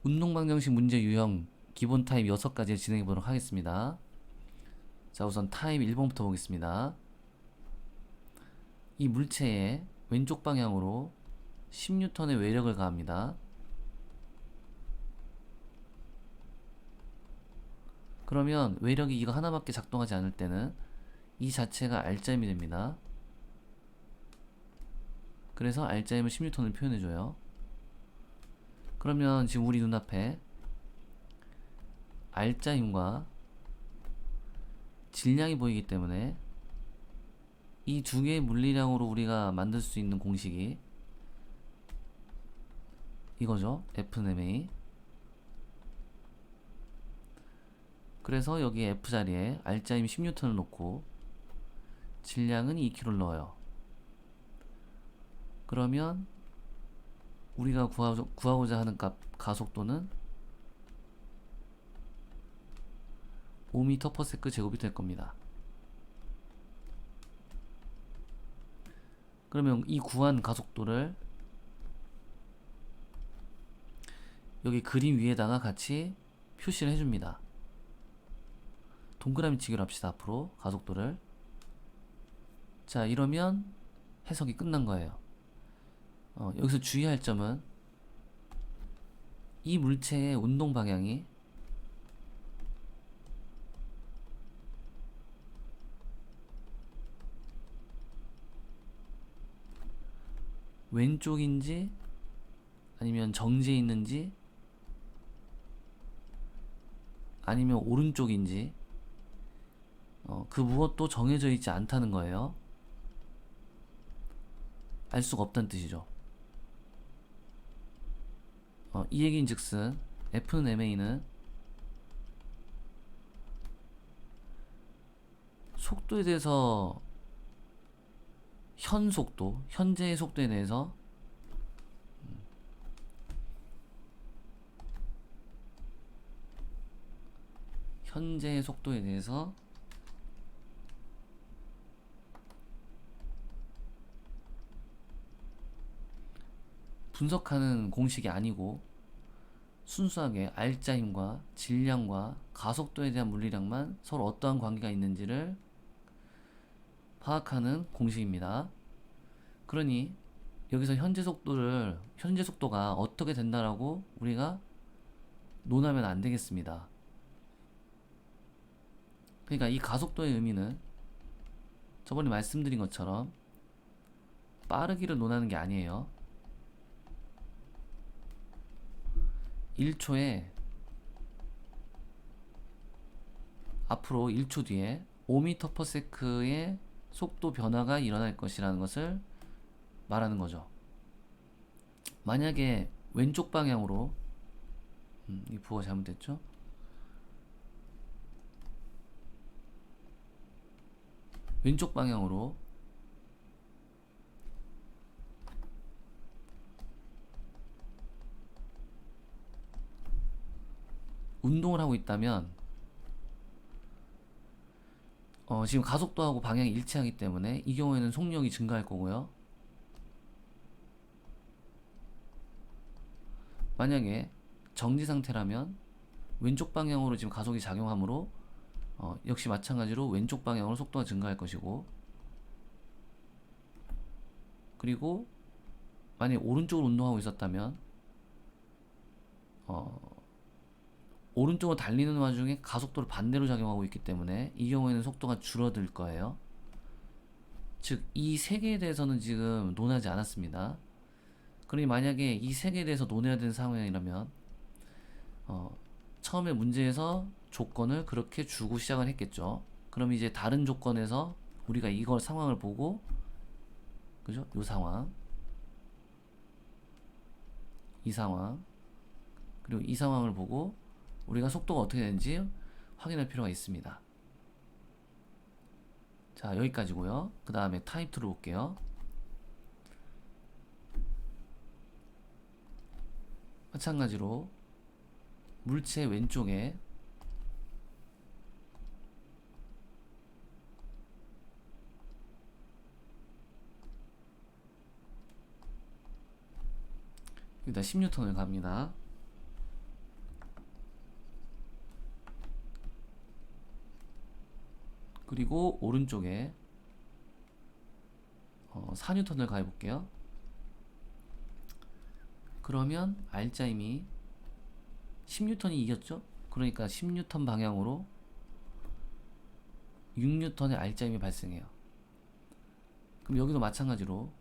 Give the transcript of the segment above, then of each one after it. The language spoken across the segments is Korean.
운동 방정식 문제 유형 기본 타입 6가지 진행해 보도록 하겠습니다. 자, 우선 타입 1번부터 보겠습니다. 이 물체에 왼쪽 방향으로 10N의 외력을 가합니다. 그러면 외력이 이거 하나밖에 작동하지 않을 때는 이 자체가 R자임이 됩니다. 그래서 R자임을 10N을 표현해줘요. 그러면 지금 우리 눈앞에 R자임과 질량이 보이기 때문에 이 두 개의 물리량으로 우리가 만들 수 있는 공식이 이거죠. Fma. 그래서 여기 F 자리에 R자임 10N을 놓고 질량은 2kg를 넣어요. 그러면 우리가 구하고자 하는 값 가속도는 5m/s 제곱이 될 겁니다. 그러면 이 구한 가속도를 여기 그림 위에다가 같이 표시를 해줍니다. 동그라미 치기로 합시다. 앞으로 가속도를. 자, 이러면 해석이 끝난 거예요. 여기서 주의할 점은 이 물체의 운동 방향이 왼쪽인지 아니면 정지에 있는지 아니면 오른쪽인지 그 무엇도 정해져 있지 않다는 거예요. 알 수가 없다는 뜻이죠. 이 얘기인즉슨 F는 MA는 속도에 대해서 현재의 속도에 대해서 현재의 속도에 대해서 분석하는 공식이 아니고 순수하게 R자임과 질량과 가속도에 대한 물리량만 서로 어떠한 관계가 있는지를 파악하는 공식입니다. 그러니 여기서 현재 속도가 어떻게 된다라고 우리가 논하면 안 되겠습니다. 그러니까 이 가속도의 의미는 저번에 말씀드린 것처럼 빠르기를 논하는 게 아니에요. 1초에 앞으로 1초 뒤에 5m/s의 속도 변화가 일어날 것이라는 것을 말하는 거죠. 만약에 왼쪽 방향으로 이 부호가 잘못됐죠? 왼쪽 방향으로 운동을 하고 있다면 지금 가속도하고 방향이 일치하기 때문에 이 경우에는 속력이 증가할 거고요. 만약에 정지 상태라면 왼쪽 방향으로 지금 가속이 작용하므로 역시 마찬가지로 왼쪽 방향으로 속도가 증가할 것이고, 그리고 만약에 오른쪽으로 운동하고 있었다면 오른쪽으로 달리는 와중에 가속도를 반대로 작용하고 있기 때문에 이 경우에는 속도가 줄어들 거예요. 즉, 이 세 개에 대해서는 지금 논하지 않았습니다. 그러니 만약에 이 세 개에 대해서 논해야 되는 상황이라면 처음에 문제에서 조건을 그렇게 주고 시작을 했겠죠. 그럼 이제 다른 조건에서 우리가 이걸 상황을 보고, 그죠? 이 상황, 이 상황, 그리고 이 상황을 보고 우리가 속도가 어떻게 되는지 확인할 필요가 있습니다. 자, 여기까지고요. 그 다음에 타입 2로 볼게요. 마찬가지로 물체 왼쪽에 여기다 10N을 갑니다. 그리고 오른쪽에 4N을 가해 볼게요. 그러면 R자임이 10N이 이겼죠? 그러니까 10N 방향으로 6N의 R자임이 발생해요. 그럼 여기도 마찬가지로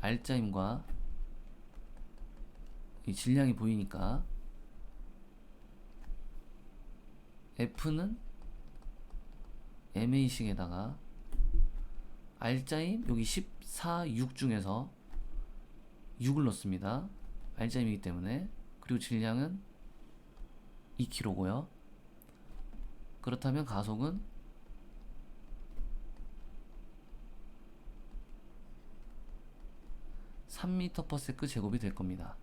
R자임과 이 질량이 보이니까 F는 MA식에다가 R자임 여기 14, 6 중에서 6을 넣습니다. R자임이기 때문에. 그리고 질량은 2kg고요. 그렇다면 가속은 3m/s 제곱이 될 겁니다.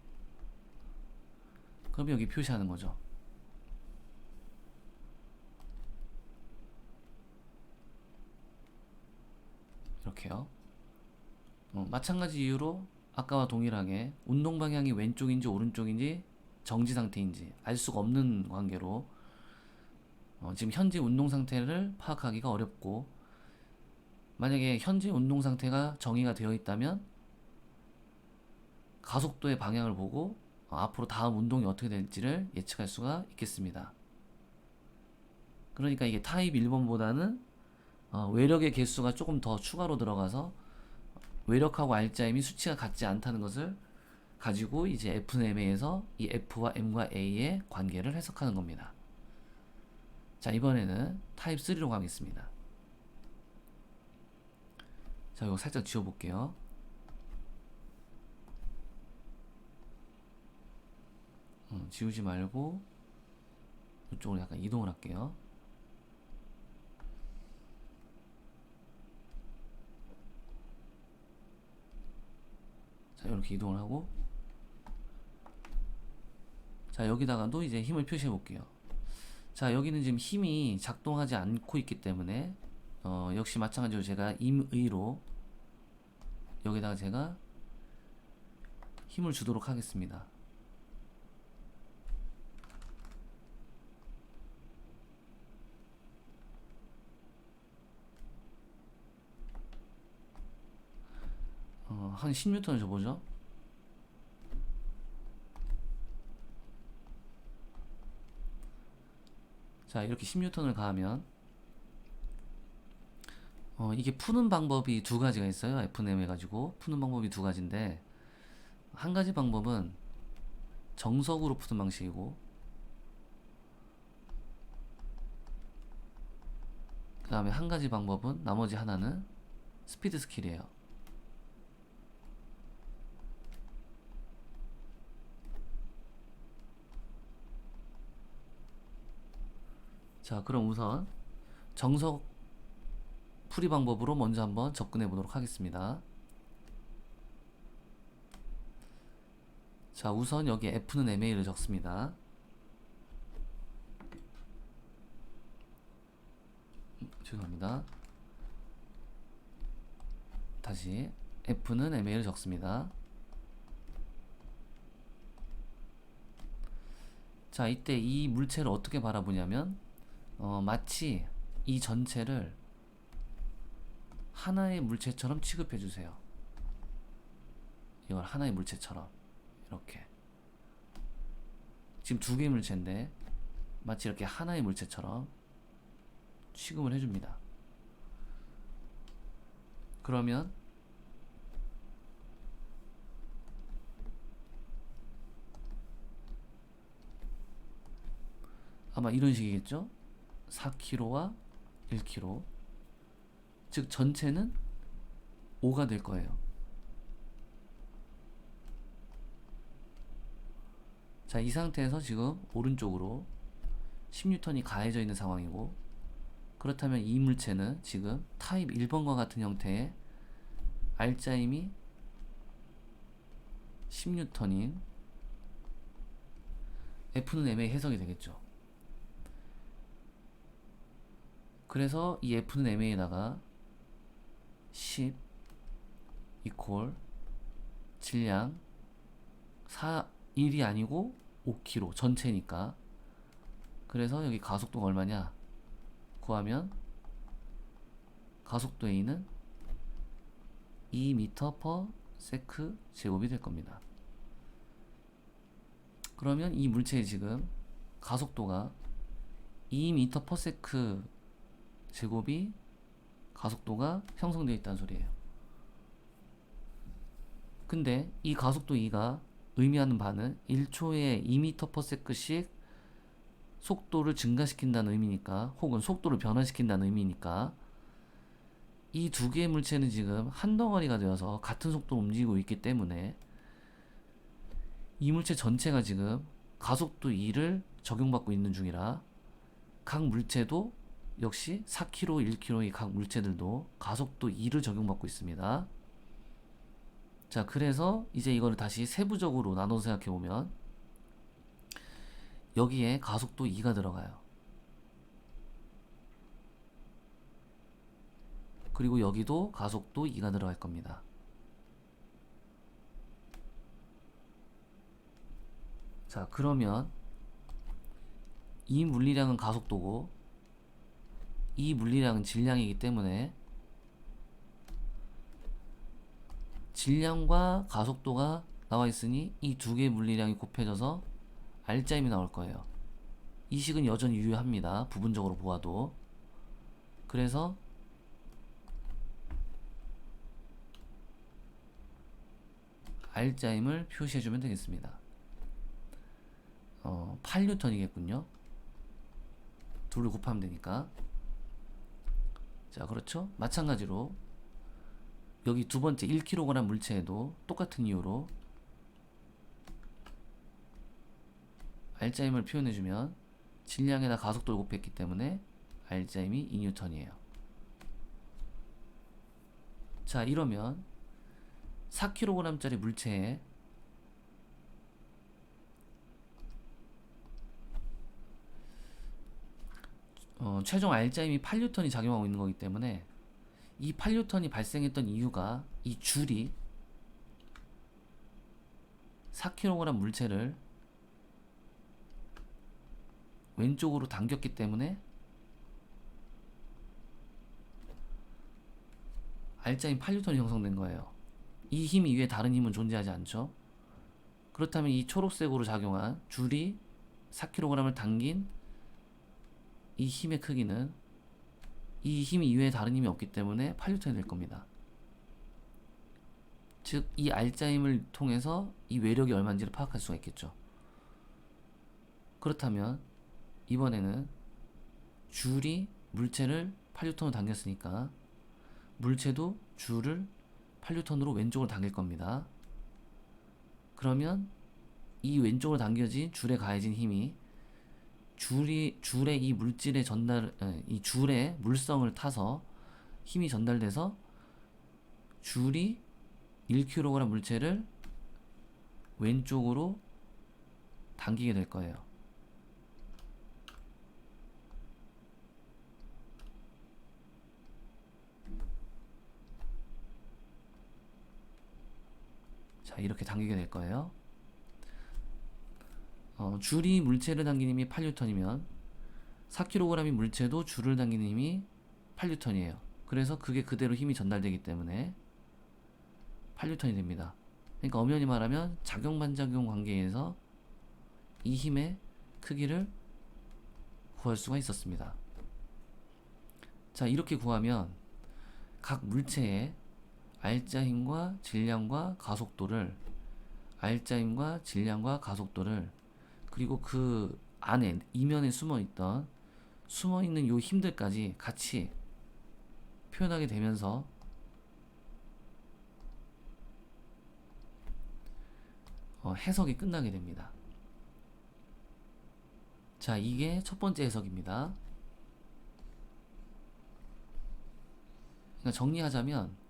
그럼 여기 표시하는 거죠. 이렇게요. 마찬가지 이유로 아까와 동일하게 운동 방향이 왼쪽인지 오른쪽인지 정지 상태인지 알 수가 없는 관계로 지금 현재 운동 상태를 파악하기가 어렵고, 만약에 현재 운동 상태가 정의가 되어 있다면 가속도의 방향을 보고 앞으로 다음 운동이 어떻게 될지를 예측할 수가 있겠습니다. 그러니까 이게 타입 1번보다는 외력의 개수가 조금 더 추가로 들어가서 외력하고 R자임이 수치가 같지 않다는 것을 가지고 이제 F는 MA에서 이 F와 M과 A의 관계를 해석하는 겁니다. 자, 이번에는 타입 3로 가겠습니다. 자, 이거 살짝 지워볼게요. 지우지 말고 이쪽으로 약간 이동을 할게요. 자, 이렇게 이동을 하고, 자, 여기다가도 이제 힘을 표시해 볼게요. 자, 여기는 지금 힘이 작동하지 않고 있기 때문에 역시 마찬가지로 제가 임의로 여기다가 제가 힘을 주도록 하겠습니다. 한 10N을 줘보죠. 자, 이렇게 10N을 가하면 이게 푸는 방법이 두 가지가 있어요. FNM 해가지고 푸는 방법이 두 가지인데, 한 가지 방법은 정석으로 푸는 방식이고, 그 다음에 한 가지 방법은, 나머지 하나는 스피드 스킬이에요. 자, 그럼 우선 정석 풀이 방법으로 먼저 한번 접근해 보도록 하겠습니다. 자, 우선 여기 F는 MA를 적습니다. 죄송합니다. 다시 F는 MA를 적습니다. 자, 이때 이 물체를 어떻게 바라보냐면 마치 이 전체를 하나의 물체처럼 취급해 주세요. 이걸 하나의 물체처럼 이렇게, 지금 두 개의 물체인데 마치 이렇게 하나의 물체처럼 취급을 해줍니다. 그러면 아마 이런 식이겠죠? 4kg와 1kg, 즉 전체는 5가 될 거예요. 자, 이 상태에서 지금 오른쪽으로 10N이 가해져 있는 상황이고, 그렇다면 이 물체는 지금 타입 1번과 같은 형태의 R자임이 10N인 F는 MA 해석이 되겠죠. 그래서 이 F는 MA에다가 10 이퀄 질량 1이 아니고 5kg 전체니까, 그래서 여기 가속도가 얼마냐, 구하면 가속도 A는 2m/s 제곱이 될 겁니다. 그러면 이 물체의 지금 가속도가 2m/s 제곱이 가속도가 형성되어 있다는 소리예요. 근데 이 가속도 E가 의미하는 바는 1초에 2m/s씩 속도를 증가시킨다는 의미니까, 혹은 속도를 변화시킨다는 의미니까, 이 두 개의 물체는 지금 한 덩어리가 되어서 같은 속도로 움직이고 있기 때문에 이 물체 전체가 지금 가속도 E를 적용받고 있는 중이라, 각 물체도 역시 4km, 1km의 각 물체들도 가속도 E를 적용받고 있습니다. 자, 그래서 이제 이거를 다시 세부적으로 나눠서 생각해보면 여기에 가속도 E가 들어가요. 그리고 여기도 가속도 E가 들어갈 겁니다. 자, 그러면 이 물리량은 가속도고 이 물리량은 질량이기 때문에 질량과 가속도가 나와 있으니 이 두 개의 물리량이 곱해져서 R자임이 나올 거예요. 이 식은 여전히 유효합니다. 부분적으로 보아도. 그래서 R자임을 표시해주면 되겠습니다. 8N이겠군요. 둘을 곱하면 되니까. 자, 그렇죠? 마찬가지로 여기 두 번째 1kg 물체에도 똑같은 이유로 R자임을 표현해주면 질량에다 가속도를 곱했기 때문에 R자임이 2N이에요. 자, 이러면 4kg짜리 물체에 최종 R자임이 8N이 작용하고 있는 거기 때문에 이 8N이 발생했던 이유가 이 줄이 4kg 물체를 왼쪽으로 당겼기 때문에 R자임 8N이 형성된 거예요. 이 힘 이외에 다른 힘은 존재하지 않죠. 그렇다면 이 초록색으로 작용한 줄이 4kg을 당긴 이 힘의 크기는 이 힘 이외에 다른 힘이 없기 때문에 8N이 될 겁니다. 즉, 이 R자임을 통해서 이 외력이 얼마인지를 파악할 수가 있겠죠. 그렇다면 이번에는 줄이 물체를 8N으로 당겼으니까 물체도 줄을 8N으로 왼쪽으로 당길 겁니다. 그러면 이 왼쪽으로 당겨진 줄에 가해진 힘이 줄의 이 물질의 이 줄의 물성을 타서 힘이 전달돼서 줄이 1kg 물체를 왼쪽으로 당기게 될 거예요. 자, 이렇게 당기게 될 거예요. 줄이 물체를 당기는 힘이 8N이면 4kg의 물체도 줄을 당기는 힘이 8N이에요. 그래서 그게 그대로 힘이 전달되기 때문에 8N이 됩니다. 그러니까 엄연히 말하면 작용-반작용 관계에서 이 힘의 크기를 구할 수가 있었습니다. 자, 이렇게 구하면 각 물체의 R자힘과 질량과 가속도를 그리고 그 안에 이면에 숨어있는 요 힘들까지 같이 표현하게 되면서 해석이 끝나게 됩니다. 자, 이게 첫 번째 해석입니다. 그러니까 정리하자면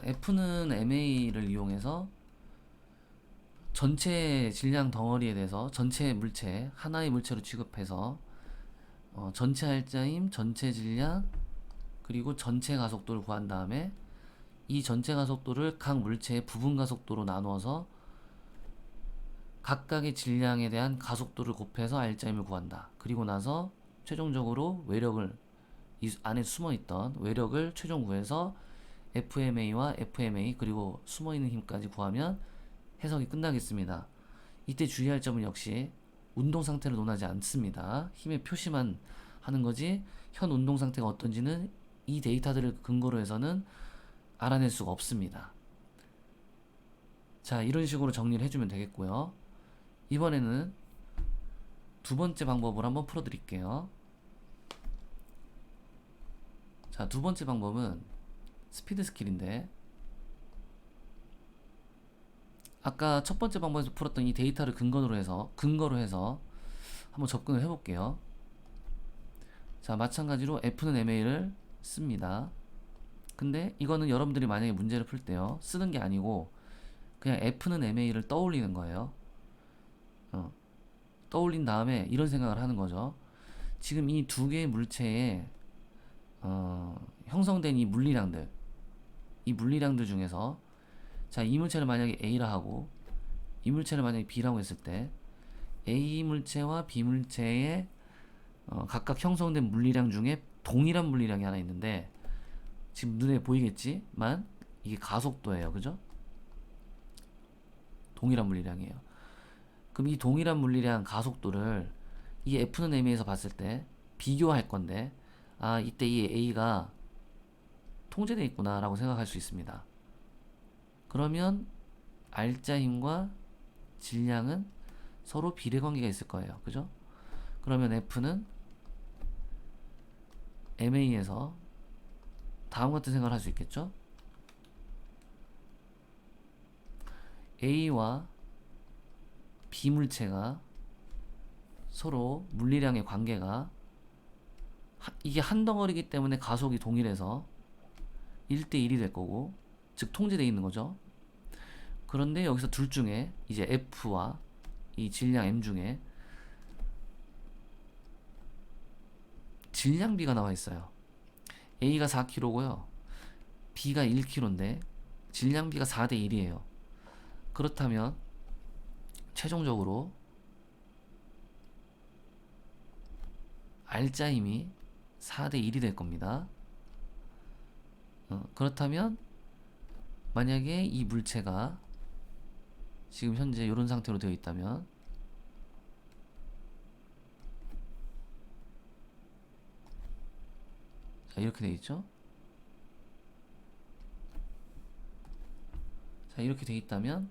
F는 MA를 이용해서 전체 질량 덩어리에 대해서 전체 물체 하나의 물체로 취급해서 전체 R자임, 전체 질량, 그리고 전체 가속도를 구한 다음에 이 전체 가속도를 각 물체의 부분 가속도로 나누어서 각각의 질량에 대한 가속도를 곱해서 R자임을 구한다. 그리고 나서 최종적으로 외력을 이 안에 숨어있던 외력을 최종 구해서 FMA와 FMA 그리고 숨어있는 힘까지 구하면 해석이 끝나겠습니다. 이때 주의할 점은 역시 운동 상태를 논하지 않습니다. 힘의 표시만 하는 거지 현 운동 상태가 어떤지는 이 데이터들을 근거로 해서는 알아낼 수가 없습니다. 자, 이런 식으로 정리를 해주면 되겠고요. 이번에는 두 번째 방법을 한번 풀어드릴게요. 자, 두 번째 방법은 스피드 스킬인데, 아까 첫 번째 방법에서 풀었던 이 데이터를 근거로 해서 한번 접근을 해볼게요. 자, 마찬가지로 F는 MA를 씁니다. 근데 이거는 여러분들이 만약에 문제를 풀 때요, 쓰는 게 아니고 그냥 F는 MA를 떠올리는 거예요. 떠올린 다음에 이런 생각을 하는 거죠. 지금 이 두 개의 물체에 형성된 이 물리량들 중에서, 자, 이 물체를 만약에 A라 하고 이 물체를 만약에 B라고 했을 때 A 물체와 B 물체의 각각 형성된 물리량 중에 동일한 물리량이 하나 있는데, 지금 눈에 보이겠지만 이게 가속도예요. 그죠? 동일한 물리량이에요. 그럼 이 동일한 물리량 가속도를 이 F는 M에서 봤을 때 비교할 건데, 아, 이때 이 A가 통제되어 있구나 라고 생각할 수 있습니다. 그러면 R자 힘과 질량은 서로 비례관계가 있을 거예요. 그죠? 그러면 F는 MA에서 다음 같은 생각을 할 수 있겠죠? A와 B 물체가 서로 물리량의 관계가 이게 한 덩어리이기 때문에 가속이 동일해서 1대1이 될 거고, 즉 통제되어 있는 거죠. 그런데 여기서 둘 중에 이제 F와 이 질량 M 중에 질량 B가 나와 있어요. A가 4kg고요. B가 1kg인데 질량 B가 4대1이에요. 그렇다면 최종적으로 R자 힘이 4대1이 될 겁니다. 그렇다면 만약에 이 물체가 지금 현재 이런 상태로 되어 있다면, 자, 이렇게 되어 있죠. 자, 이렇게 되어 있다면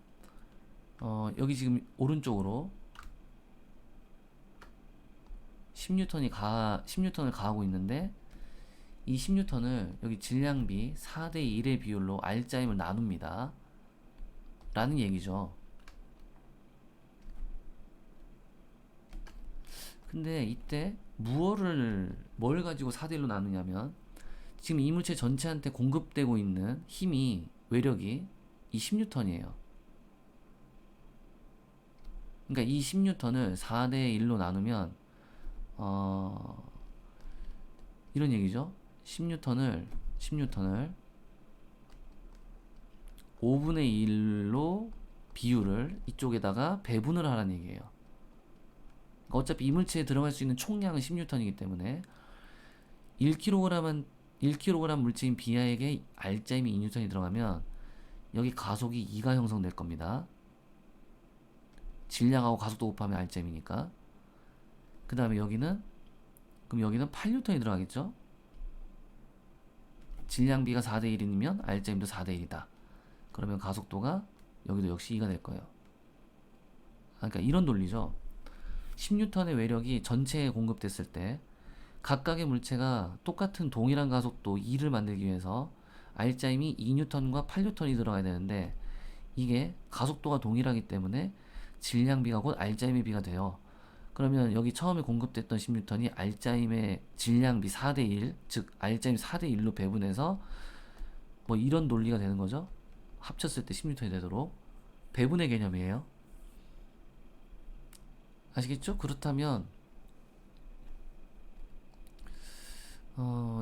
여기 지금 오른쪽으로 10N을 가하고 있는데, 이 10N을 여기 질량비 4대1의 비율로 R자 힘을 나눕니다 라는 얘기죠. 근데 이때 뭘 가지고 4대1로 나누냐면, 지금 이 물체 전체한테 공급되고 있는 힘이, 외력이 이 10N이에요. 그러니까 이 10N을 4대1로 나누면 이런 얘기죠. 10N을 5분의 1로 비율을 이쪽에다가 배분을 하라는 얘기예요. 그러니까 어차피 이 물체에 들어갈 수 있는 총량은 10N이기 때문에 1kg 물체인 B하에게 R자임이 2N이 들어가면 여기 가속이 2가 형성될 겁니다. 질량하고 가속도 곱하면 R자임이니까. 그 다음에 여기는 8N이 들어가겠죠. 질량 B가 4대1이면 R자임도 4대1이다. 그러면 가속도가 여기도 역시 2가 될 거예요. 그러니까 이런 논리죠. 10N의 외력이 전체에 공급됐을 때 각각의 물체가 똑같은 동일한 가속도 2를 만들기 위해서 R자임이 2N과 8N이 들어가야 되는데, 이게 가속도가 동일하기 때문에 질량 B가 곧 R자임의 B가 돼요. 그러면 여기 처음에 공급됐던 10N이 R자임의 질량 B 4대1, 즉 R자임 4대1로 배분해서 뭐 이런 논리가 되는 거죠. 합쳤을 때 10N이 되도록 배분의 개념이에요. 아시겠죠? 그렇다면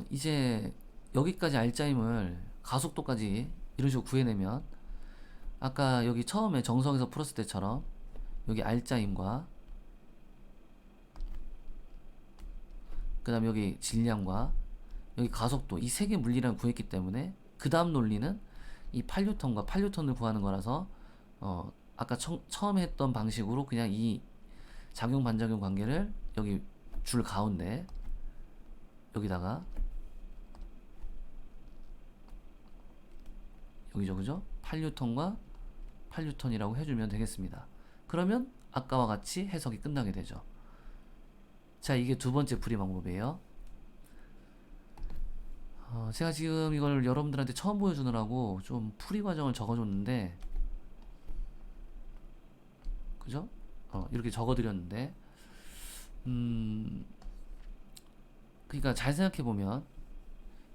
이제 여기까지 R자임을 가속도까지 이런 식으로 구해내면, 아까 여기 처음에 정석에서 풀었을 때처럼 여기 R자임과 그 다음에 여기 질량과 여기 가속도 이 세 개 물리량을 구했기 때문에 그 다음 논리는 이 8N과 8N을 구하는 거라서 아까 처음에 했던 방식으로 그냥 이 작용 반작용 관계를 여기 줄 가운데 여기다가 여기죠, 그죠? 8N과 8N이라고 해주면 되겠습니다. 그러면 아까와 같이 해석이 끝나게 되죠. 자, 이게 두 번째 풀이 방법이에요. 제가 지금 이걸 여러분들한테 처음 보여주느라고 좀 풀이 과정을 적어줬는데, 그죠? 이렇게 적어드렸는데, 그러니까 잘 생각해보면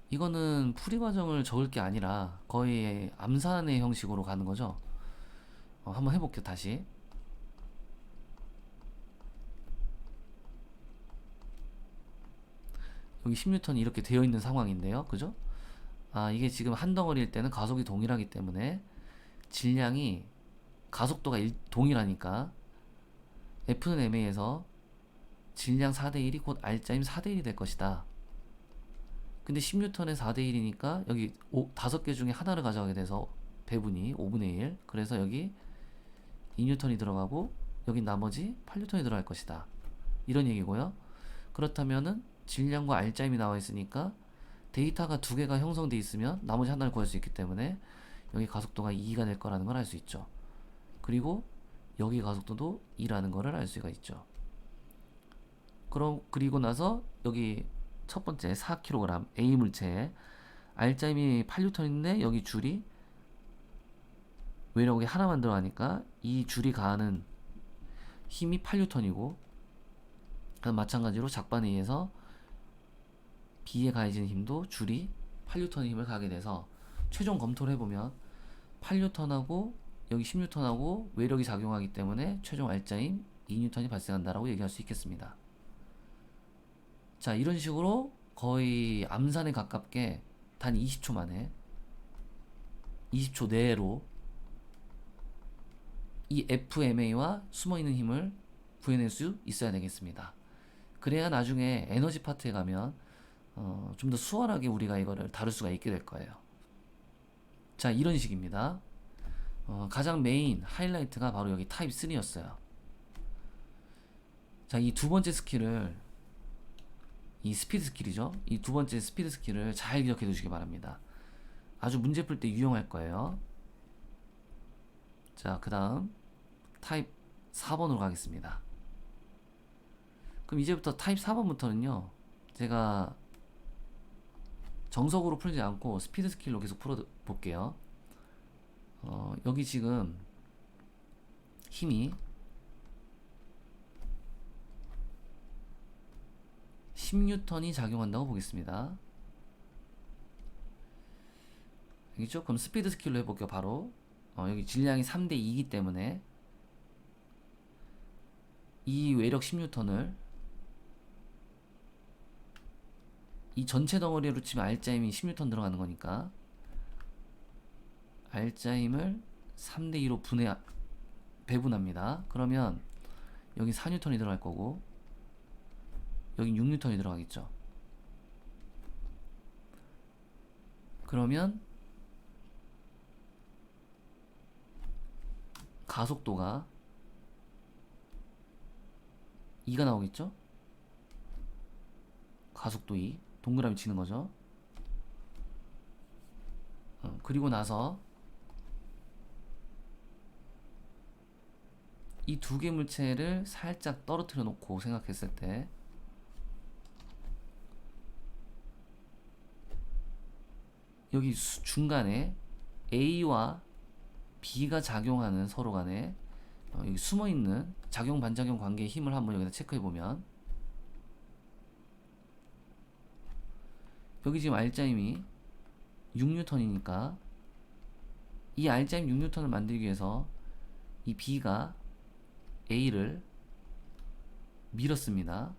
이거는 풀이 과정을 적을 게 아니라 거의 암산의 형식으로 가는 거죠. 한번 해볼게요, 다시. 여기 10N이 이렇게 되어 있는 상황인데요, 그죠? 이게 지금 한 덩어리일 때는 가속이 동일하기 때문에 질량이 가속도가 동일하니까 F는 MA에서 질량 4대1이 곧 R자임 4대1이 될 것이다. 근데 10N에 4대1이니까 여기 5개 중에 하나를 가져가게 돼서 배분이 5분의 1. 그래서 여기 2N이 들어가고 여기 나머지 8N이 들어갈 것이다. 이런 얘기고요. 그렇다면은 질량과 R자임이 나와 있으니까 데이터가 두 개가 형성돼 있으면 나머지 하나를 구할 수 있기 때문에 여기 가속도가 2가 될 거라는 걸 알 수 있죠. 그리고 여기 가속도도 2라는 거를 알 수가 있죠. 그리고 나서 여기 첫 번째 4kg A 물체에 R자임이 8N인데 여기 줄이 외력이 하나만 들어가니까 이 줄이 가하는 힘이 8N이고 마찬가지로 작반에 의해서 B에 가해지는 힘도 줄이 8N의 힘을 가하게 돼서 최종 검토를 해보면 8N하고 여기 10N하고 외력이 작용하기 때문에 최종 R자임 2N이 발생한다라고 얘기할 수 있겠습니다. 자, 이런 식으로 거의 암산에 가깝게 단 20초 만에 20초 내로 이 FMA와 숨어있는 힘을 구해낼 수 있어야 되겠습니다. 그래야 나중에 에너지 파트에 가면 좀 더 수월하게 우리가 이거를 다룰 수가 있게 될 거예요. 자, 이런 식입니다. 가장 메인 하이라이트가 바로 여기 타입 3였어요. 자, 이 두 번째 스킬을 이 스피드 스킬이죠. 이 두 번째 스피드 스킬을 잘 기억해 두시기 바랍니다. 아주 문제 풀 때 유용할 거예요. 자, 그 다음 타입 4번으로 가겠습니다. 그럼 이제부터 타입 4번부터는요 제가 정석으로 풀지 않고 스피드 스킬로 계속 풀어 볼게요. 여기 지금 힘이 10N이 작용한다고 보겠습니다. 여기죠? 그럼 스피드 스킬로 해볼게요. 바로 여기 질량이 3대2이기 때문에 이 외력 10N을 이 전체 덩어리로 치면 R자임이 10N 들어가는 거니까 R자임을 3대2로 배분합니다. 그러면 여기 4N이 들어갈 거고 여기 6N이 들어가겠죠. 그러면 가속도가 2가 나오겠죠? 가속도 2 동그라미 치는 거죠. 그리고 나서 이 두 개 물체를 살짝 떨어뜨려 놓고 생각했을 때 여기 중간에 A와 B가 작용하는 서로 간에 여기 숨어있는 작용 반작용 관계의 힘을 한번 여기다 체크해보면 여기 지금 R자임이 6N이니까 이 R자임 6N을 만들기 위해서 이 B가 A를 밀었습니다.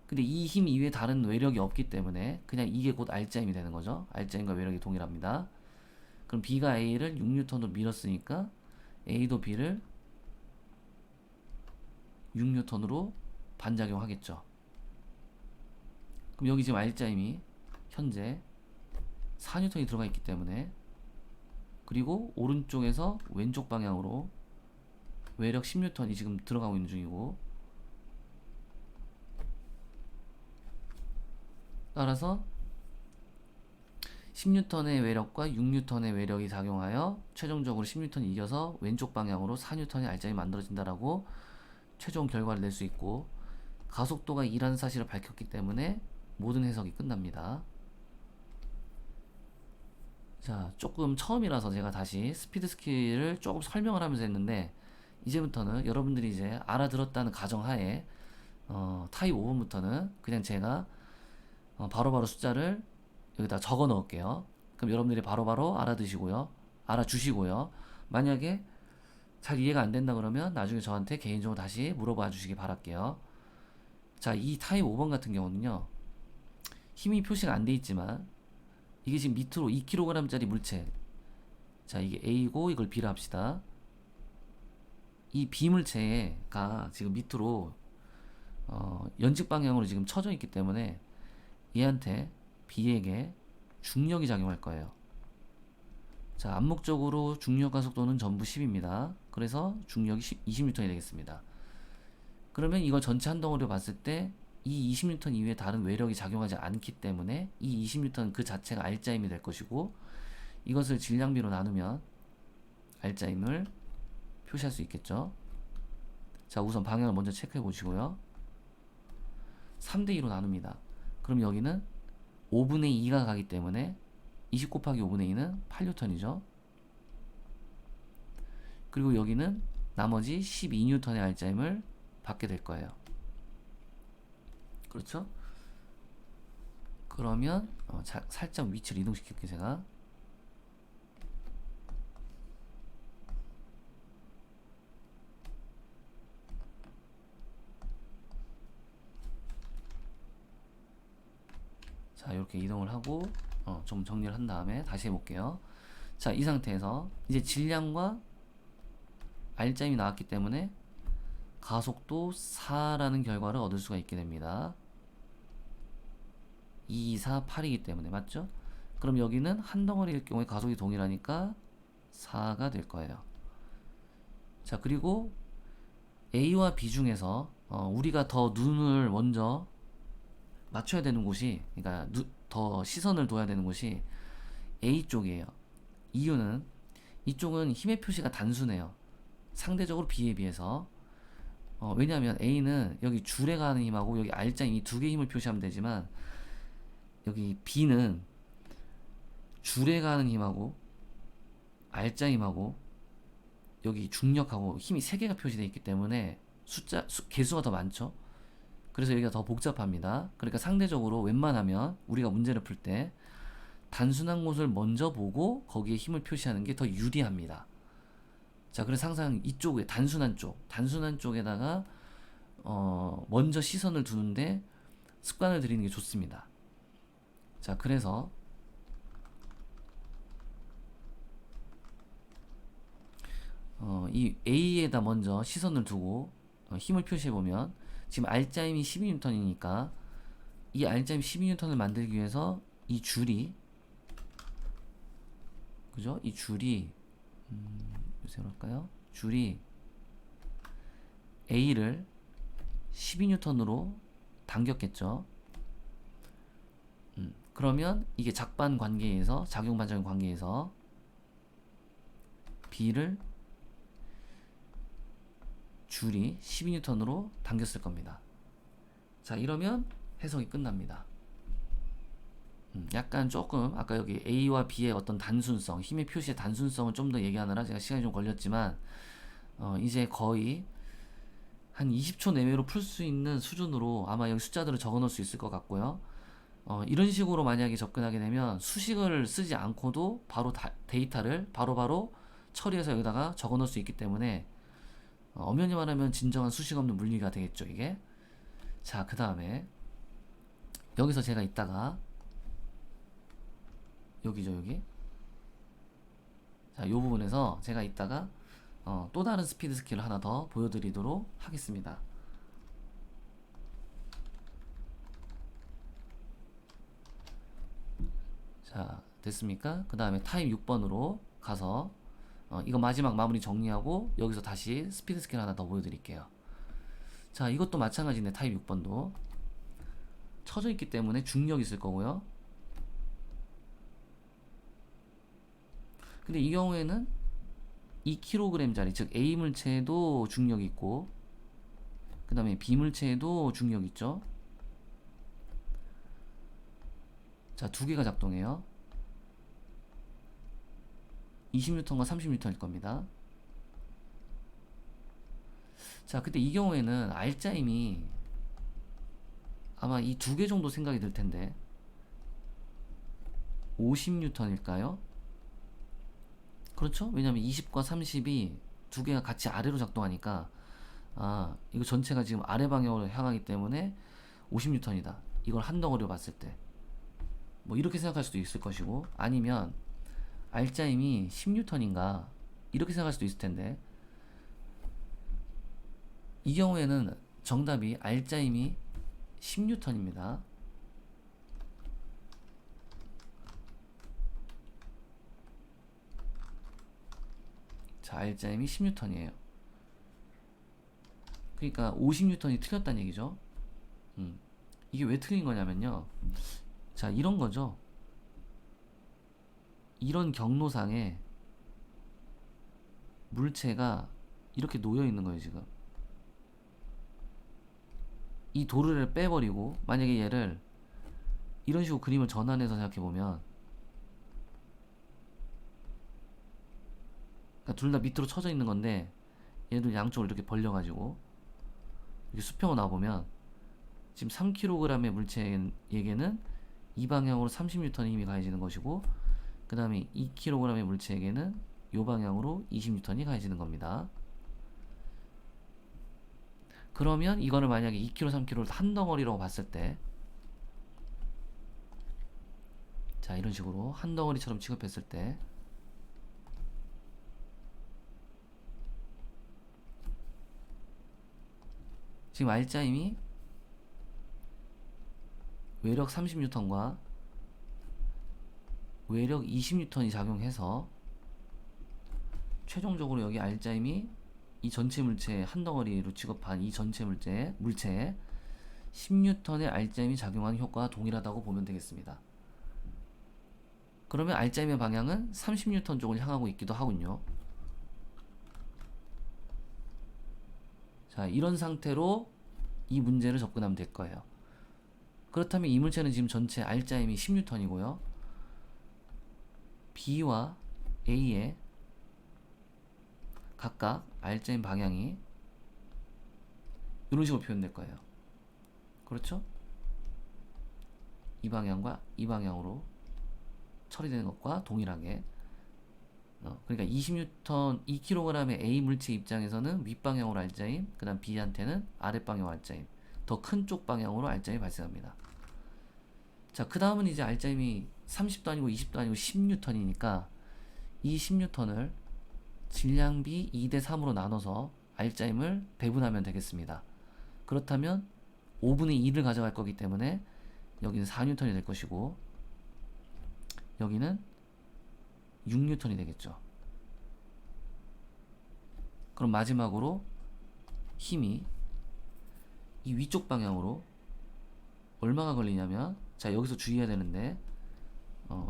근데 이 힘 이외에 다른 외력이 없기 때문에 그냥 이게 곧 R자임이 되는 거죠. R자임과 외력이 동일합니다. 그럼 B가 A를 6N으로 밀었으니까 A도 B를 6N으로 반작용하겠죠. 그럼 여기 지금 R자임이 현재 4N이 들어가 있기 때문에, 그리고 오른쪽에서 왼쪽 방향으로 외력 10N이 지금 들어가고 있는 중이고, 따라서 10N의 외력과 6N의 외력이 작용하여 최종적으로 10N이 이겨서 왼쪽 방향으로 4N의 R자임이 만들어진다라고 최종 결과를 낼 수 있고, 가속도가 2라는 사실을 밝혔기 때문에 모든 해석이 끝납니다. 자, 조금 처음이라서 제가 다시 스피드 스킬을 조금 설명을 하면서 했는데, 이제부터는 여러분들이 이제 알아들었다는 가정하에 타입 5번부터는 그냥 제가 바로바로 숫자를 여기다 적어 넣을게요. 그럼 여러분들이 바로바로 알아두시고요. 알아주시고요. 만약에 잘 이해가 안 된다 그러면 나중에 저한테 개인적으로 다시 물어봐 주시기 바랄게요. 자, 이 타입 5번 같은 경우는요, 힘이 표시가 안 돼 있지만 이게 지금 밑으로 2kg짜리 물체, 자, 이게 A고 이걸 B라 합시다. 이 B 물체가 지금 밑으로 연직 방향으로 지금 쳐져 있기 때문에 얘한테 B에게 중력이 작용할 거예요. 자, 암묵적으로 중력 가속도는 전부 10입니다. 그래서 중력이 20N이 되겠습니다. 그러면 이걸 전체 한 덩어리로 봤을 때 이 20N 이외에 다른 외력이 작용하지 않기 때문에 이 20N 그 자체가 R자임이 될 것이고, 이것을 질량비로 나누면 R자임을 표시할 수 있겠죠. 자, 우선 방향을 먼저 체크해 보시고요. 3대2로 나눕니다. 그럼 여기는 5분의 2가 가기 때문에 20 곱하기 5분의 2는 8N이죠. 그리고 여기는 나머지 12N의 R자임을 받게 될 거예요. 그렇죠? 그러면 살짝 위치를 이동시킬게요. 제가 자, 이렇게 이동을 하고 좀 정리를 한 다음에 다시 해볼게요. 자, 이 상태에서 이제 질량과 R자임이 나왔기 때문에 가속도 4라는 결과를 얻을 수가 있게 됩니다. 2, 4, 8이기 때문에, 맞죠? 그럼 여기는 한 덩어리일 경우에 가속이 동일하니까 4가 될 거예요. 자, 그리고 A와 B 중에서 우리가 더 눈을 먼저 맞춰야 되는 곳이, 그러니까 더 시선을 둬야 되는 곳이 A 쪽이에요. 이유는 이쪽은 힘의 표시가 단순해요. 상대적으로 B에 비해서. 왜냐하면 A는 여기 줄에 가는 힘하고 여기 R자임 이 두 개의 힘을 표시하면 되지만, 여기 B는 줄에 가는 힘하고 R자임하고 여기 중력하고 힘이 세 개가 표시되어 있기 때문에 개수가 더 많죠. 그래서 여기가 더 복잡합니다. 그러니까 상대적으로 웬만하면 우리가 문제를 풀 때 단순한 곳을 먼저 보고 거기에 힘을 표시하는 게 더 유리합니다. 자, 그래서 항상 이쪽에 단순한 쪽에다가 먼저 시선을 두는데 습관을 들이는 게 좋습니다. 자, 그래서 이 A에다 먼저 시선을 두고 힘을 표시해 보면 지금 R자임이 12N이니까 이 R자임 12N을 만들기 위해서 이 줄이, 그죠? 이 줄이 요새 할까요? 줄이 A를 12N으로 당겼겠죠. 그러면 이게 작반 관계에서, 작용 반작용 관계에서 B를 줄이 12N으로 당겼을 겁니다. 자, 이러면 해석이 끝납니다. 약간 조금 아까 여기 A와 B의 어떤 단순성, 힘의 표시의 단순성을 좀 더 얘기하느라 제가 시간이 좀 걸렸지만 이제 거의 한 20초 내외로 풀 수 있는 수준으로 아마 여기 숫자들을 적어 놓을 수 있을 것 같고요. 이런 식으로 만약에 접근하게 되면 수식을 쓰지 않고도 바로 데이터를 바로바로 처리해서 여기다가 적어 놓을 수 있기 때문에 엄연히 말하면 진정한 수식 없는 물리가 되겠죠, 이게. 자, 그 다음에 여기서 제가 이따가 여기죠, 여기. 자, 요 부분에서 제가 이따가 또 다른 스피드 스킬을 하나 더 보여드리도록 하겠습니다. 자, 됐습니까? 그 다음에 타입 6번으로 가서 이거 마지막 마무리 정리하고 여기서 다시 스피드 스킬 하나 더 보여드릴게요. 자, 이것도 마찬가지인데 타입 6번도 쳐져 있기 때문에 중력이 있을 거고요. 근데 이 경우에는 2kg짜리, 즉 A 물체에도 중력이 있고 그 다음에 B 물체에도 중력이 있죠. 자, 두 개가 작동해요. 20N과 30N일 겁니다. 자, 그때 이 경우에는 R자임이 아마 이 두 개 정도 생각이 들 텐데 50N일까요? 그렇죠? 왜냐면 20과 30이 두 개가 같이 아래로 작동하니까 이거 전체가 지금 아래 방향으로 향하기 때문에 50N이다. 이걸 한 덩어리로 봤을 때 뭐 이렇게 생각할 수도 있을 것이고, 아니면 R자임이 10N인가 이렇게 생각할 수도 있을 텐데, 이 경우에는 정답이 R자임이 10N입니다. 자, R자임이 10N이에요. 그러니까 50N이 틀렸다는 얘기죠. 이게 왜 틀린 거냐면요. 자, 이런 거죠. 이런 경로상에 물체가 이렇게 놓여 있는 거예요, 지금. 이 도르래를 빼버리고, 만약에 얘를 이런 식으로 그림을 전환해서 생각해보면, 그러니까 둘 다 밑으로 쳐져 있는 건데, 얘들 양쪽으로 이렇게 벌려가지고, 이렇게 수평을 놔보면, 지금 3kg의 물체에게는 이 방향으로 30N의 힘이 가해지는 것이고, 그 다음에 2kg의 물체에게는 이 방향으로 20N이 가해지는 겁니다. 그러면 이거를 만약에 2kg, 3kg를 한 덩어리라고 봤을 때, 자, 이런 식으로 한 덩어리처럼 취급했을 때, 지금 R자임이 외력 30N과 외력 20N이 작용해서 최종적으로 여기 R자임이 이 전체 물체 한 덩어리로 취급한 이 전체 물체에 10N의 R자임이 작용하는 효과와 동일하다고 보면 되겠습니다. 그러면 R자임의 방향은 30N 쪽을 향하고 있기도 하군요. 자, 이런 상태로 이 문제를 접근하면 될 거예요. 그렇다면 이 물체는 지금 전체 R자임이 10N이고요. B와 A의 각각 R자임 방향이 이런 식으로 표현될 거예요. 그렇죠? 이 방향과 이 방향으로 처리되는 것과 동일하게, 그러니까 20N, 2kg의 A 물체 입장에서는 윗방향으로 R자임, 그 다음 B한테는 아랫방향 R자임, 더 큰 쪽 방향으로 R자임이 발생합니다. 자, 그 다음은 이제 R자임이 30도 아니고 20도 아니고 10N이니까 이 10N을 질량비 2대3으로 나눠서 R자임을 배분하면 되겠습니다. 그렇다면 5분의 2를 가져갈 거기 때문에 여기는 4N이 될 것이고 여기는 6N이 되겠죠. 그럼 마지막으로 힘이 이 위쪽 방향으로 얼마가 걸리냐면, 자, 여기서 주의해야 되는데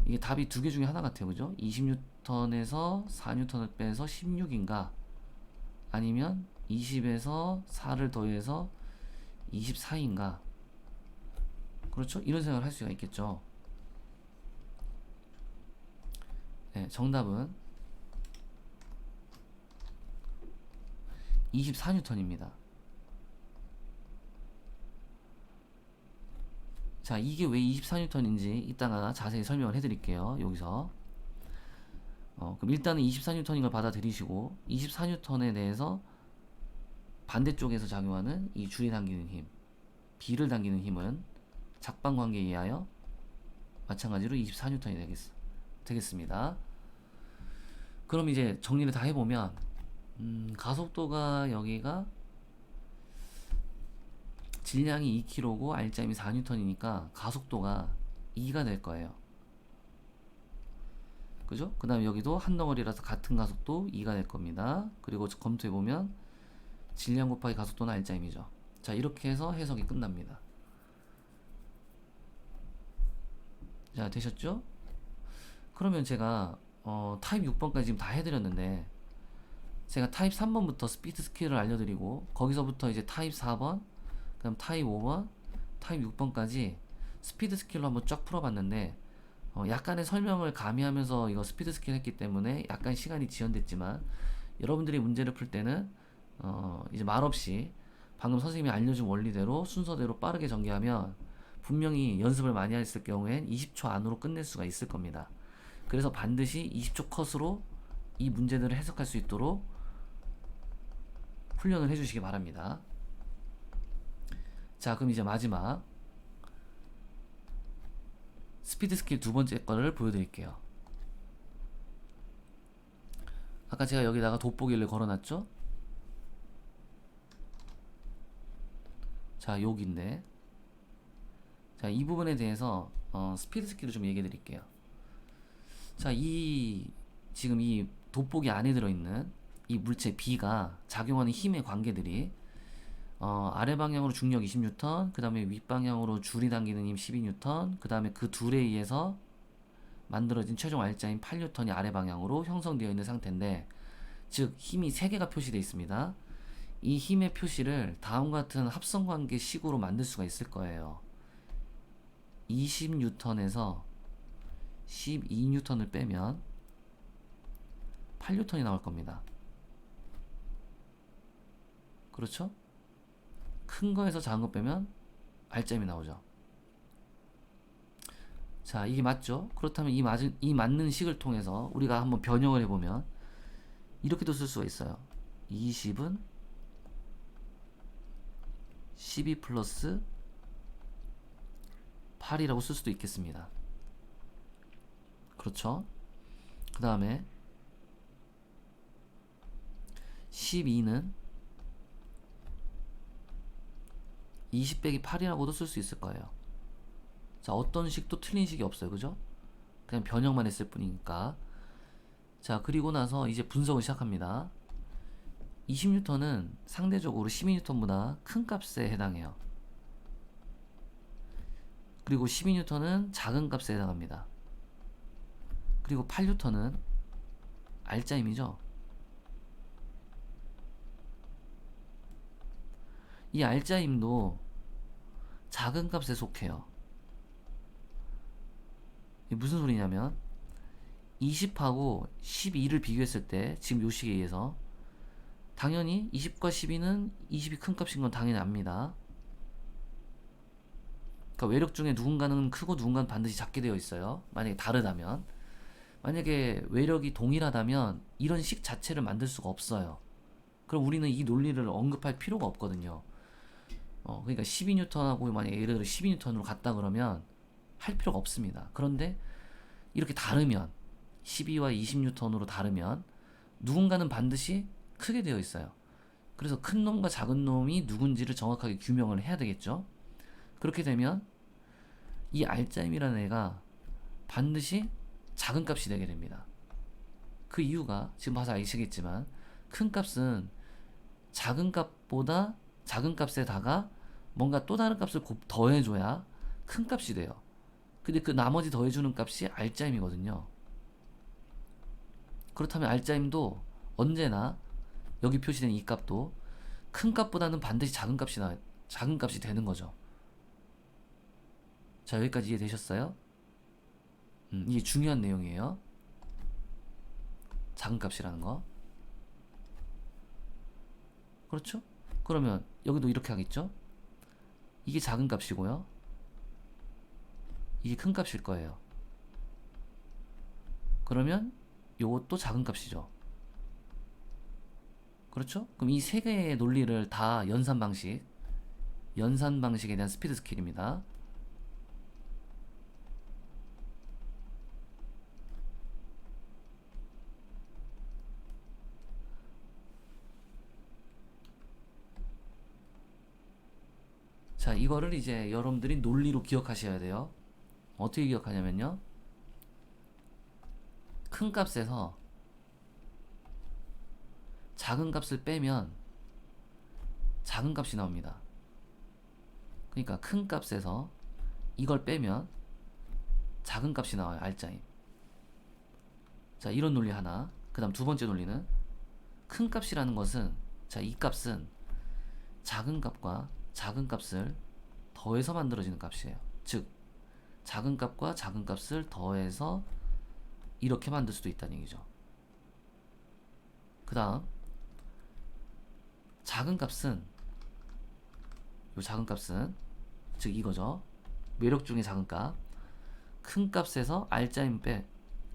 이게 답이 두 개 중에 하나 같아요. 그죠? 20N에서 4N을 빼서 16인가, 아니면 20에서 4를 더해서 24인가. 그렇죠? 이런 생각을 할 수가 있겠죠. 네, 정답은 24N입니다. 자, 이게 왜 24N인지 이따가 자세히 설명을 해드릴게요. 여기서 그럼 일단은 24N인 걸 받아들이시고 24N에 대해서 반대쪽에서 작용하는 이 줄이 당기는 힘, B를 당기는 힘은 작방 관계에 의하여 마찬가지로 24N이 되겠습니다. 그럼 이제 정리를 다 해보면 가속도가 여기가 질량이 2kg고 알짜임이 4N이니까 가속도가 2가 될 거예요. 그죠? 그 다음에 여기도 한 덩어리라서 같은 가속도 2가 될 겁니다. 그리고 검토해보면 질량 곱하기 가속도는 알짜임이죠. 자, 이렇게 해서 해석이 끝납니다. 자, 되셨죠? 그러면 제가 타입 6번까지 지금 다 해드렸는데, 제가 타입 3번부터 스피드 스킬을 알려드리고, 거기서부터 이제 타입 4번, 그 다음 타입 5번, 타입 6번까지 스피드 스킬로 한번 쫙 풀어봤는데, 약간의 설명을 가미하면서 이거 스피드 스킬 했기 때문에 약간 시간이 지연됐지만, 여러분들이 문제를 풀 때는 이제 말없이 방금 선생님이 알려준 원리대로 순서대로 빠르게 전개하면 분명히 연습을 많이 했을 경우엔 20초 안으로 끝낼 수가 있을 겁니다. 그래서 반드시 20초 컷으로 이 문제들을 해석할 수 있도록 훈련을 해주시기 바랍니다. 자, 그럼 이제 마지막 스피드 스킬 두 번째 거를 보여드릴게요. 아까 제가 여기다가 돋보기를 걸어놨죠? 자, 여기인데, 자, 이 부분에 대해서 스피드 스킬을 좀 얘기해 드릴게요. 자, 지금 이 돋보기 안에 들어있는 이 물체 B가 작용하는 힘의 관계들이 아래 방향으로 중력 20N, 그 다음에 윗방향으로 줄이 당기는 힘 12N, 그 다음에 그 둘에 의해서 만들어진 최종 알짜인 8N이 아래 방향으로 형성되어 있는 상태인데, 즉 힘이 3개가 표시되어 있습니다. 이 힘의 표시를 다음과 같은 합성관계 식으로 만들 수가 있을 거예요. 20N에서 12N을 빼면 8N이 나올 겁니다. 그렇죠? 큰 거에서 작은 거 빼면 알짜임이 나오죠. 자, 이게 맞죠? 그렇다면 이 맞는 식을 통해서 우리가 한번 변형을 해보면 이렇게도 쓸 수가 있어요. 20은 12 플러스 8이라고 쓸 수도 있겠습니다. 그렇죠? 그 다음에 12는 20 빼기 8이라고도 쓸 수 있을 거예요. 자, 어떤 식도 틀린 식이 없어요. 그죠? 그냥 변형만 했을 뿐이니까. 자, 그리고 나서 이제 분석을 시작합니다. 20N은 상대적으로 12N보다 큰 값에 해당해요. 그리고 12N은 작은 값에 해당합니다. 그리고 8N은 알짜임이죠. 이 알짜임도 작은 값에 속해요. 이게 무슨 소리냐면 20하고 12를 비교했을 때 지금 요 식에 의해서 당연히 20과 12는 20이 큰 값인 건 당연히 압니다. 그러니까 외력 중에 누군가는 크고 누군가는 반드시 작게 되어 있어요. 만약에 다르다면. 만약에 외력이 동일하다면 이런 식 자체를 만들 수가 없어요. 그럼 우리는 이 논리를 언급할 필요가 없거든요. 그러니까 12N하고 만약에 예를 들어 12N으로 갔다 그러면 할 필요가 없습니다. 그런데 이렇게 다르면 12와 20N으로 다르면 누군가는 반드시 크게 되어 있어요. 그래서 큰 놈과 작은 놈이 누군지를 정확하게 규명을 해야 되겠죠. 그렇게 되면 이 알짜임이라는 애가 반드시 작은 값이 되게 됩니다. 그 이유가 지금 봐서 아시겠지만 큰 값은 작은 값보다 작은 값에다가 뭔가 또 다른 값을 더해줘야 큰 값이 돼요. 근데 그 나머지 더해주는 값이 알짜임이거든요. 그렇다면 알짜임도 언제나 여기 표시된 이 값도 큰 값보다는 반드시 작은 값이 되는 거죠. 자, 여기까지 이해되셨어요? 이게 중요한 내용이에요. 작은 값이라는 거. 그렇죠? 그러면 여기도 이렇게 하겠죠? 이게 작은 값이고요. 이게 큰 값일 거예요. 그러면 요것도 작은 값이죠. 그렇죠? 그럼 이 세 개의 논리를 다 연산 방식에 대한 스피드 스킬입니다. 자, 이거를 이제 여러분들이 논리로 기억하셔야 돼요. 어떻게 기억하냐면요. 큰 값에서 작은 값을 빼면 작은 값이 나옵니다. 그러니까 큰 값에서 이걸 빼면 작은 값이 나와요. 알짜임. 자, 이런 논리 하나. 그 다음 두 번째 논리는 큰 값이라는 것은, 자, 이 값은 작은 값과 작은 값을 더해서 만들어지는 값이에요. 즉, 작은 값과 작은 값을 더해서 이렇게 만들 수도 있다는 얘기죠. 그 다음 작은 값은, 요 작은 값은 즉 이거죠. 매력 중의 작은 값. 큰 값에서 알짜임 빼,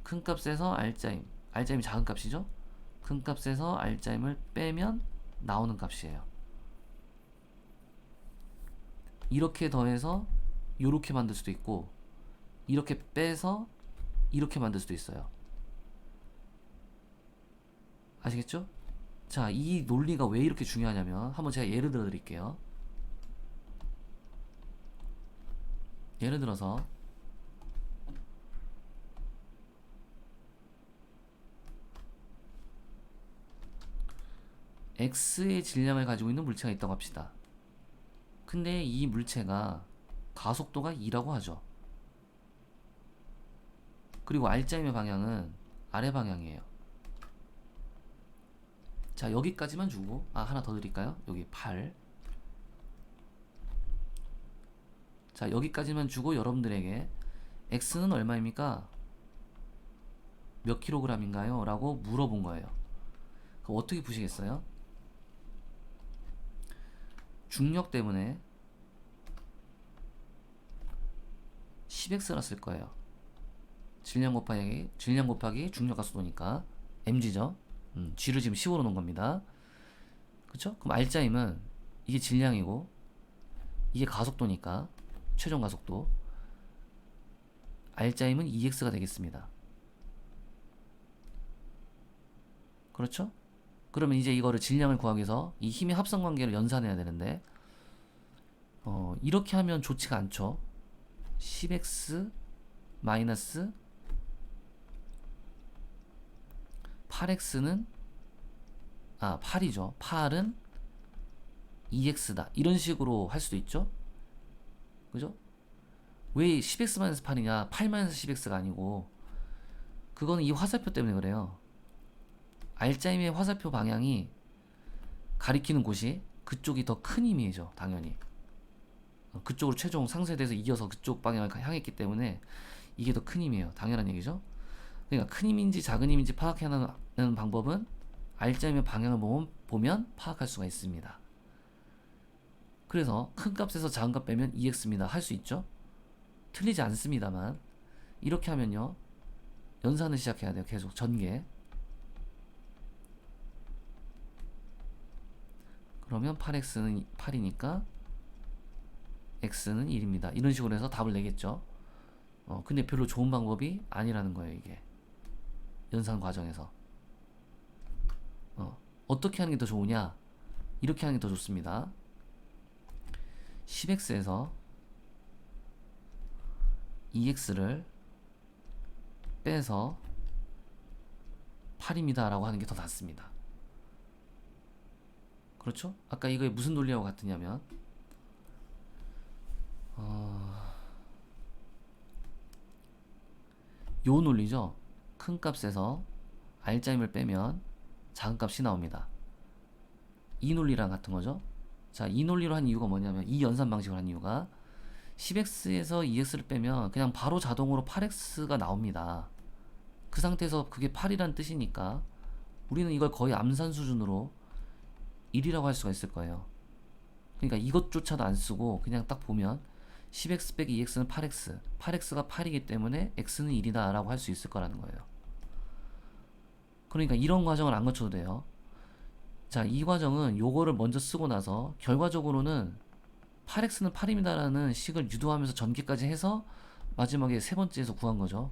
큰 값에서 알짜임, 알짜임이 작은 값이죠. 큰 값에서 알짜임을 빼면 나오는 값이에요. 이렇게 더해서 요렇게 만들 수도 있고, 이렇게 빼서 이렇게 만들 수도 있어요. 아시겠죠? 자, 이 논리가 왜 이렇게 중요하냐면, 한번 제가 예를 들어 드릴게요. 예를 들어서 X의 질량을 가지고 있는 물체가 있다고 합시다. 근데 이 물체가 가속도가 2라고 하죠. 그리고 R자임의 방향은 아래 방향이에요. 자, 여기까지만 주고, 하나 더 드릴까요? 여기 8. 자, 여기까지만 주고 여러분들에게 X는 얼마입니까? 몇 킬로그램인가요? 라고 물어본 거예요. 그럼 어떻게 푸시겠어요? 중력 때문에 10X라 쓸 거예요. 질량 곱하기 중력 가속도니까 mg죠. g를 지금 10으로 놓은 겁니다. 그쵸? 그럼 R자임은 이게 질량이고 이게 가속도니까 최종 가속도, R자임은 2x가 되겠습니다. 그렇죠? 그러면 이제 이거를 질량을 구하기 위해서 이 힘의 합성 관계를 연산해야 되는데, 이렇게 하면 좋지가 않죠. 10x 마이너스 8x는 8이죠. 8은 2x다. 이런 식으로 할 수도 있죠. 그죠? 왜 10x-8이냐? 8-10x가 아니고, 그거는 이 화살표 때문에 그래요. R자임의 화살표 방향이 가리키는 곳이 그쪽이 더 큰 힘이죠. 당연히. 그쪽으로 최종 상쇄돼서 이겨서 그쪽 방향을 향했기 때문에 이게 더 큰 힘이에요. 당연한 얘기죠. 그러니까 큰 힘인지 작은 힘인지 파악하는 방법은 R자임의 방향을 보면 파악할 수가 있습니다. 그래서 큰 값에서 작은 값 빼면 2x입니다. 할 수 있죠? 틀리지 않습니다만, 이렇게 하면요, 연산을 시작해야 돼요. 계속 전개. 그러면 8x는 8이니까 x는 1입니다. 이런 식으로 해서 답을 내겠죠. 근데 별로 좋은 방법이 아니라는 거예요, 이게. 연산 과정에서. 어떻게 하는 게 더 좋으냐? 이렇게 하는 게 더 좋습니다. 10x에서 2x를 빼서 8입니다 라고 하는 게 더 낫습니다. 그렇죠? 아까 이거에 무슨 논리하고 같으냐면, 요 논리죠. 큰 값에서 R자임을 빼면 작은 값이 나옵니다. 이 논리랑 같은 거죠. 자, 이 논리로 한 이유가 뭐냐면, 이 연산 방식을 한 이유가 10x에서 2x를 빼면 그냥 바로 자동으로 8x가 나옵니다. 그 상태에서 그게 8이란 뜻이니까 우리는 이걸 거의 암산 수준으로 1이라고 할 수가 있을 거예요. 그러니까 이것조차도 안 쓰고 그냥 딱 보면 10x 빼기 2x는 8x, 8x가 8이기 때문에 x는 1이다 라고 할 수 있을 거라는 거예요. 그러니까 이런 과정을 안 거쳐도 돼요. 자, 이 과정은 요거를 먼저 쓰고 나서 결과적으로는 8x는 8입니다 라는 식을 유도하면서 전개까지 해서 마지막에 세 번째에서 구한 거죠.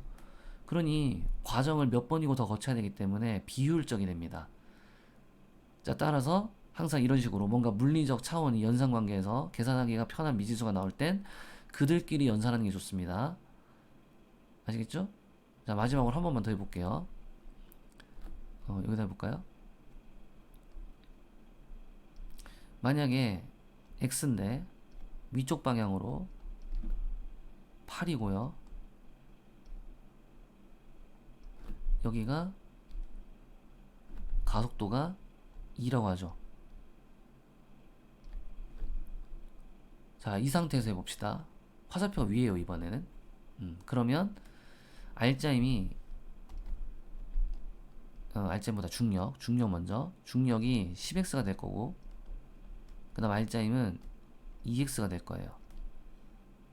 그러니 과정을 몇 번이고 더 거쳐야 되기 때문에 비효율적이 됩니다. 자, 따라서 항상 이런 식으로 뭔가 물리적 차원이 연산관계에서 계산하기가 편한 미지수가 나올 땐 그들끼리 연산하는 게 좋습니다. 아시겠죠? 자, 마지막으로 한 번만 더 해볼게요. 여기다 해볼까요? 만약에 x인데 위쪽 방향으로 8이고요. 여기가 가속도가 2라고 하죠. 자, 이 상태에서 해봅시다. 화살표가 위에요, 이번에는. 그러면 R자임이 R자임보다 중력 먼저. 중력이 10x가 될 거고, 그 다음 R자임은 2x가 될 거예요.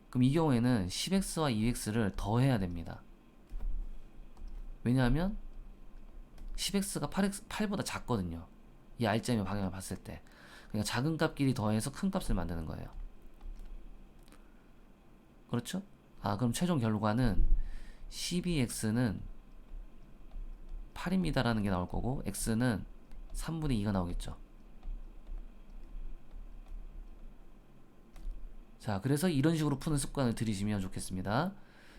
그럼 이 경우에는 10x와 2x를 더해야 됩니다. 왜냐하면 10x가 8보다 작거든요. 이 R자임의 방향을 봤을 때. 그러니까 작은 값끼리 더해서 큰 값을 만드는 거예요. 그렇죠? 그럼 최종 결과는 12x는 8입니다 라는 게 나올 거고, x는 3분의 2가 나오겠죠. 자, 그래서 이런 식으로 푸는 습관을 들이시면 좋겠습니다.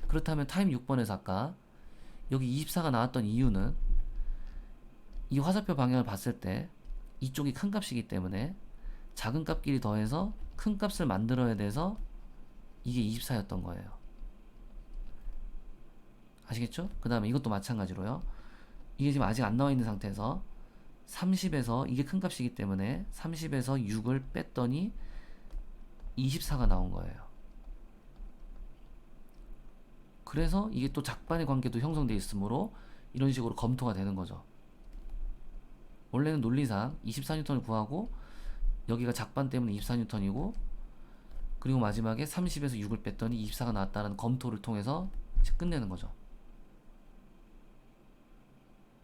그렇다면 타임 6번에서 아까 여기 24가 나왔던 이유는 이 화살표 방향을 봤을 때 이쪽이 큰 값이기 때문에 작은 값끼리 더해서 큰 값을 만들어야 돼서 이게 24였던 거예요. 아시겠죠? 그 다음에 이것도 마찬가지로요. 이게 지금 아직 안 나와 있는 상태에서 30에서 이게 큰 값이기 때문에 30에서 6을 뺐더니 24가 나온 거예요. 그래서 이게 또 작반의 관계도 형성되어 있으므로 이런 식으로 검토가 되는 거죠. 원래는 논리상 24N을 구하고 여기가 작반 때문에 24N이고, 그리고 마지막에 30에서 6을 뺐더니 24가 나왔다는 검토를 통해서 이제 끝내는 거죠.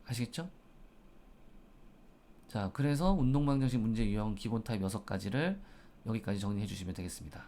아시겠죠? 자, 그래서 운동방정식 문제 유형 기본 타입 6가지를 여기까지 정리해 주시면 되겠습니다.